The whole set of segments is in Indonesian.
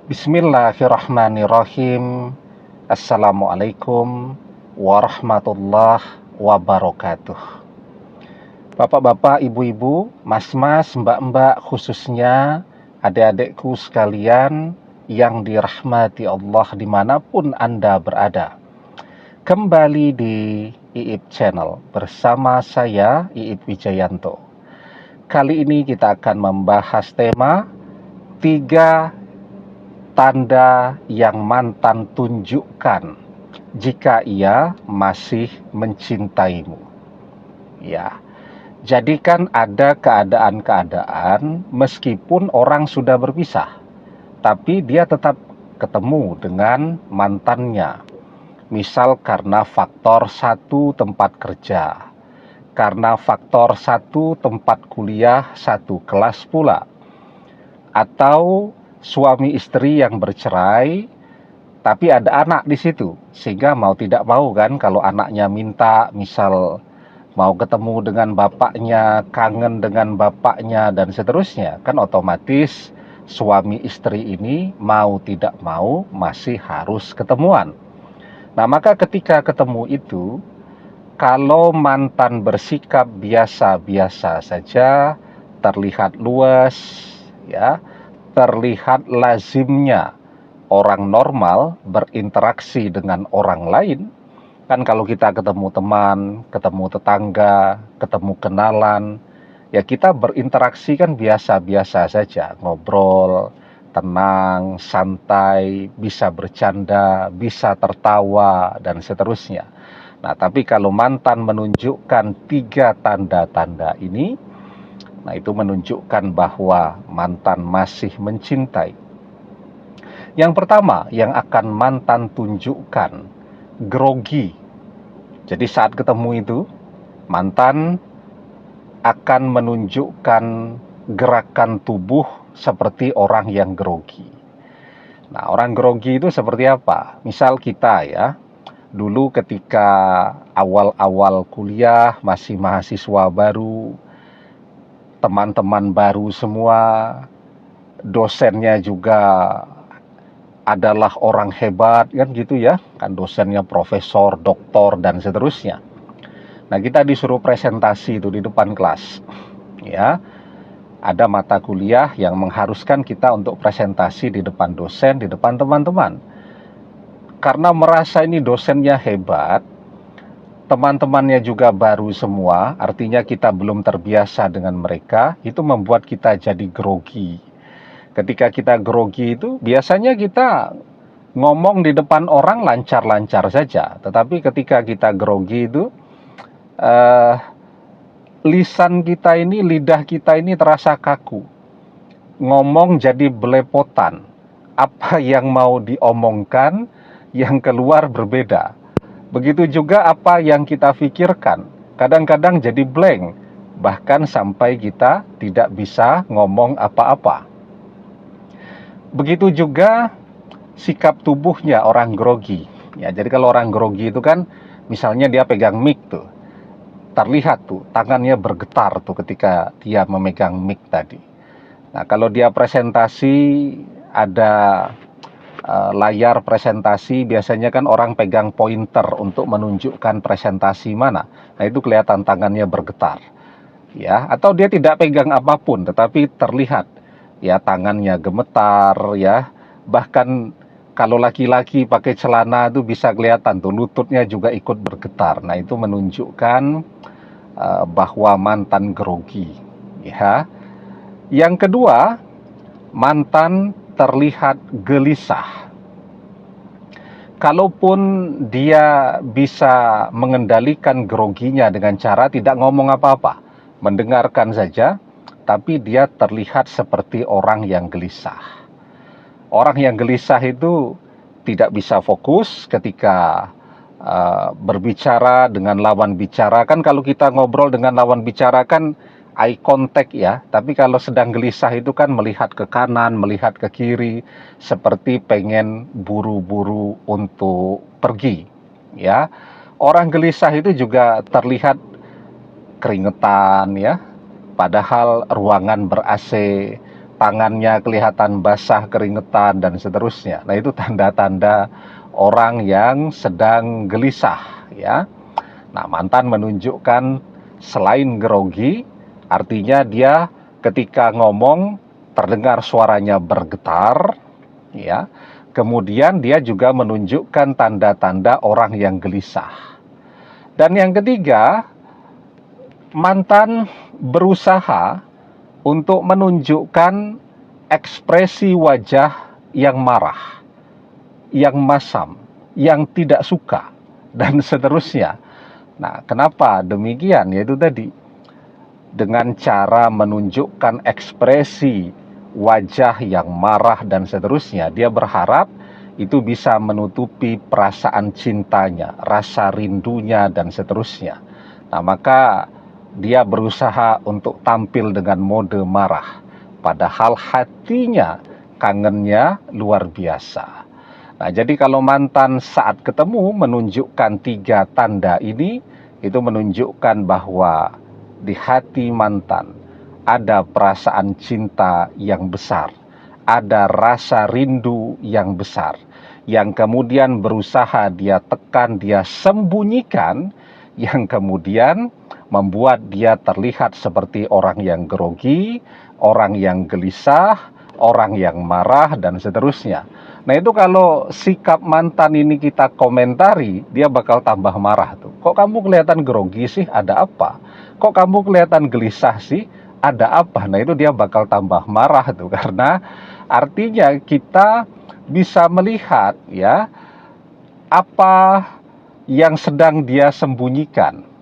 Bismillahirrahmanirrahim. Assalamualaikum warahmatullahi wabarakatuh. Bapak-bapak, ibu-ibu, mas-mas, mbak-mbak, khususnya adik-adikku sekalian yang dirahmati Allah dimanapun Anda berada. Kembali di IIP Channel bersama saya, IIP Wijayanto. Kali ini kita akan membahas tema 3 tanda yang mantan tunjukkan jika ia masih mencintaimu. Ya, jadi kan ada keadaan-keadaan meskipun orang sudah berpisah, tapi dia tetap ketemu dengan mantannya. Misal karena faktor satu tempat kerja, karena faktor satu tempat kuliah, satu kelas pula, atau suami istri yang bercerai tapi ada anak di situ, sehingga mau tidak mau kan kalau anaknya minta misal mau ketemu dengan bapaknya, kangen dengan bapaknya dan seterusnya, kan otomatis suami istri ini mau tidak mau masih harus ketemuan. Nah, maka ketika ketemu itu, kalau mantan bersikap biasa-biasa saja, terlihat luas, ya, terlihat lazimnya orang normal berinteraksi dengan orang lain. Kan kalau kita ketemu teman, ketemu tetangga, ketemu kenalan, ya kita berinteraksi kan biasa-biasa saja, ngobrol, tenang, santai, bisa bercanda, bisa tertawa, dan seterusnya. Nah, tapi kalau mantan menunjukkan 3 tanda-tanda ini, nah itu menunjukkan bahwa mantan masih mencintai. Yang pertama yang akan mantan tunjukkan, grogi. Jadi saat ketemu itu, mantan akan menunjukkan gerakan tubuh seperti orang yang grogi. Nah, orang grogi itu seperti apa? Misal kita ya, dulu ketika awal-awal kuliah, masih mahasiswa baru, teman-teman baru semua, dosennya juga adalah orang hebat kan gitu ya, kan dosennya profesor, doktor dan seterusnya. Nah, kita disuruh presentasi itu di depan kelas. Ya, ada mata kuliah yang mengharuskan kita untuk presentasi di depan dosen, di depan teman-teman. Karena merasa ini dosennya hebat, teman-temannya juga baru semua, artinya kita belum terbiasa dengan mereka, itu membuat kita jadi grogi. Ketika kita grogi itu, biasanya kita ngomong di depan orang lancar-lancar saja, tetapi ketika kita grogi itu, lisan kita ini, lidah kita ini terasa kaku, ngomong jadi belepotan, apa yang mau diomongkan, yang keluar berbeda. Begitu juga apa yang kita pikirkan, kadang-kadang jadi blank, bahkan sampai kita tidak bisa ngomong apa-apa. Begitu juga sikap tubuhnya orang grogi. Ya, jadi kalau orang grogi itu kan, misalnya dia pegang mic tuh, terlihat tuh tangannya bergetar tuh ketika dia memegang mic tadi. Nah, kalau dia presentasi, ada layar presentasi, biasanya kan orang pegang pointer untuk menunjukkan presentasi mana. Nah, itu kelihatan tangannya bergetar. Ya, atau dia tidak pegang apapun tetapi terlihat ya tangannya gemetar ya. Bahkan kalau laki-laki pakai celana itu bisa kelihatan tuh lututnya juga ikut bergetar. Nah, itu menunjukkan bahwa mantan grogi ya. Yang kedua, mantan terlihat gelisah. Kalaupun dia bisa mengendalikan groginya dengan cara tidak ngomong apa-apa, mendengarkan saja, tapi dia terlihat seperti orang yang gelisah. Orang yang gelisah itu tidak bisa fokus ketika berbicara dengan lawan bicara. Kan kalau kita ngobrol dengan lawan bicara kan eye contact ya, tapi kalau sedang gelisah itu kan melihat ke kanan, melihat ke kiri, seperti pengen buru-buru untuk pergi ya. Orang gelisah itu juga terlihat keringetan ya, padahal ruangan ber-AC, tangannya kelihatan basah, keringetan, dan seterusnya. Nah, itu tanda-tanda orang yang sedang gelisah, ya. Nah, mantan menunjukkan selain grogi, artinya dia ketika ngomong terdengar suaranya bergetar, ya. Kemudian dia juga menunjukkan tanda-tanda orang yang gelisah. Dan yang ketiga, mantan berusaha untuk menunjukkan ekspresi wajah yang marah, yang masam, yang tidak suka, dan seterusnya. Nah, kenapa demikian? Yaitu tadi, dengan cara menunjukkan ekspresi wajah yang marah dan seterusnya, dia berharap itu bisa menutupi perasaan cintanya, rasa rindunya, dan seterusnya. Nah, maka dia berusaha untuk tampil dengan mode marah, padahal hatinya, kangennya luar biasa. Nah, jadi kalau mantan saat ketemu menunjukkan 3 tanda ini, itu menunjukkan bahwa di hati mantan ada perasaan cinta yang besar, ada rasa rindu yang besar, yang kemudian berusaha dia tekan, dia sembunyikan, yang kemudian membuat dia terlihat seperti orang yang grogi, orang yang gelisah, orang yang marah, dan seterusnya. Nah, itu kalau sikap mantan ini kita komentari, dia bakal tambah marah tuh. Kok kamu kelihatan grogi sih? Ada apa? Kok kamu kelihatan gelisah sih? Ada apa? Nah, itu dia bakal tambah marah tuh, karena artinya kita bisa melihat, ya, apa yang sedang dia sembunyikan.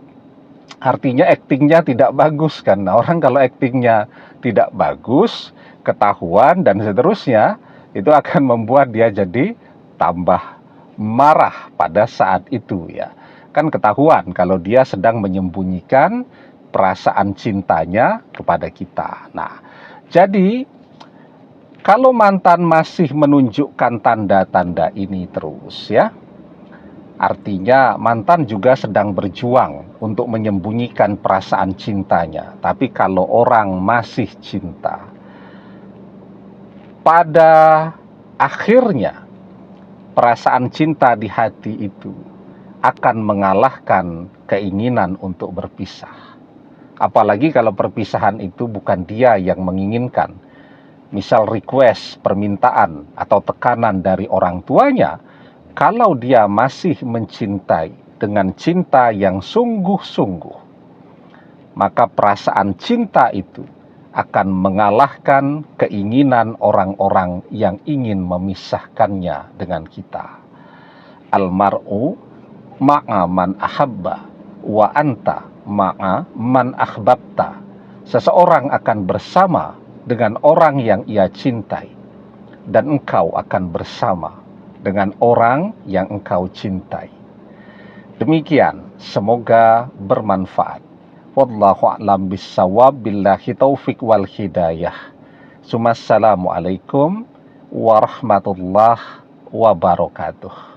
Artinya aktingnya tidak bagus kan. Nah, orang kalau aktingnya tidak bagus, ketahuan dan seterusnya, itu akan membuat dia jadi tambah marah pada saat itu, ya. Kan ketahuan kalau dia sedang menyembunyikan perasaan cintanya kepada kita. Nah, jadi kalau mantan masih menunjukkan tanda-tanda ini terus, ya, artinya mantan juga sedang berjuang untuk menyembunyikan perasaan cintanya. Tapi kalau orang masih cinta, pada akhirnya perasaan cinta di hati itu akan mengalahkan keinginan untuk berpisah. Apalagi kalau perpisahan itu bukan dia yang menginginkan. Misal request, permintaan, atau tekanan dari orang tuanya, kalau dia masih mencintai dengan cinta yang sungguh-sungguh, maka perasaan cinta itu akan mengalahkan keinginan orang-orang yang ingin memisahkannya dengan kita. Almar'u ma'a man ahabba wa anta ma'a man ahbabta. Seseorang akan bersama dengan orang yang ia cintai, dan engkau akan bersama dengan orang yang engkau cintai. Demikian, semoga bermanfaat. Wallahu a'lam bissawab, billahi taufik wal hidayah. Assalamualaikum warahmatullahi wabarakatuh.